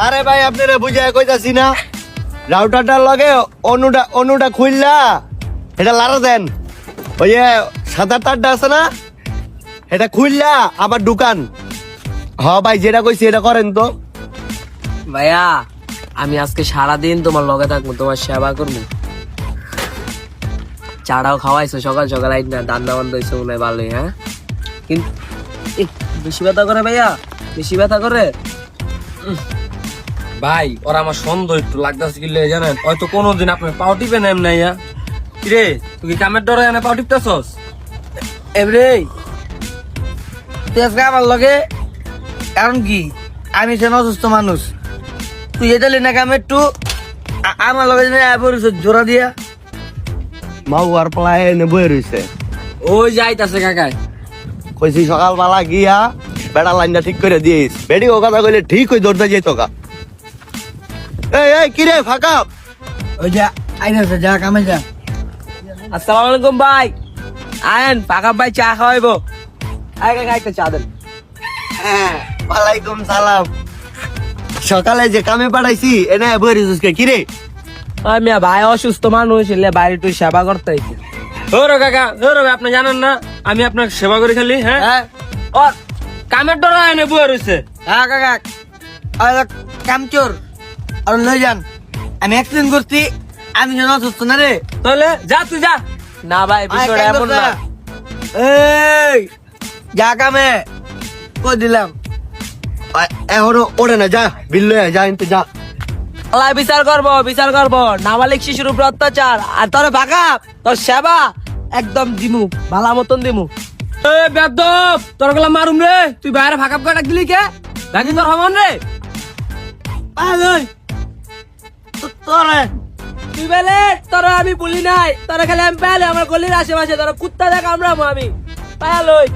আরে ভাই আপনারা বুঝায় কইতাছি না, রাউটারটার লগে অনুটা খুললা এটা লারা দেন। ওই যে সাদা তারটা আছে না, এটা খুললা আবার ঢুকান। হ ভাই যেটা কইছি এটা করেন তো। ভাইয়া আমি আজকে সারাদিন তোমার লগে থাকবো, তোমার সেবা করবো। চাটাও খাওয়াইছো সকাল সকাল, আইন না রান্না বান্না হয়েছে মনে হয় ভালোই। হ্যাঁ কিন্তু বেশি ব্যথা করে ভাইয়া, বেশি ব্যথা করে। ভাই ওরা আমার সন্দেহ একটু লাগতেছে কি লে জানেন, হয়তো কোনোদিন আপনার পাও টিপে নেম নাই। কিরে তুই কি কামের ডরে এনে পাও টিপতেছস? এবারে তুই আজকে আমার লগে, কারণ কি আমি সে অসুস্থ মানুষ, তুই এটা লি না কামে একটু আমার লগে জোড়া দিয়া মাউ আর পালায় এনে বয়ে রইছে। ওই যাইতাছে কাকাই। কইছি সকালবেলা গিয়া বেড়া লাইনটা ঠিক করে দিয়েছ। বেডি ও কথা কইলে ঠিক হই দৌড়তে যেত গা। এই কিরে ফাঁকা? ওই যা আইনাছে, যা কামে যা। আসসালামু আলাইকুম ভাই, আয়েন পাকা ভাই চা খাওয়াইবো। আয় কাকা একটা চা দেন। হ্যাঁ ওয়ালাইকুম সালাম। সকালে যে কামে পাঠাইছি এনে বয়ে রইছিস কিরে? আমি ভাই অসুস্থ মানুষ, এলে বাইরে একটু সেবা করতে হইছে। ওরে কাকা, ওরে আপনি জানেন না আমি আপনার সেবা করি খালি। হ্যাঁ হ্যাঁ ও কামের ডরে এনে বয়ে রইছে। হ্যাঁ কাকা, কামচোর আর লই যান। আমি অ্যাক্সিডেন্ট করছি, আমি যেন অসুস্থ না রে। তাহলে যা তুই যা। না ভাই বিষয়টা এমন না। এই যা কামে কই দিলাম। এখনো ওরে না, যা বিল্লে যা ইনতে যা। আল্লাহ বিচার করবো, বিচার করবো। নাবালিক শিশুর উপর অত্যাচার, আর তোর বাঁকা তোর সেবা একদম দিমু, ভালো মতন দিমু। এ বেদব তোর গলা মারুম রে, তুই বাইরে ফাঁকা ফাঁকা দিলি কে? নাকি তোর হমন রে? তোরে তুই বেলে তোর আমি বলি নাই, তোর খালি আমি পেলে আমার গলির আশেপাশে তোর কুত্তা দেখ আমরা আমি পায়ালই।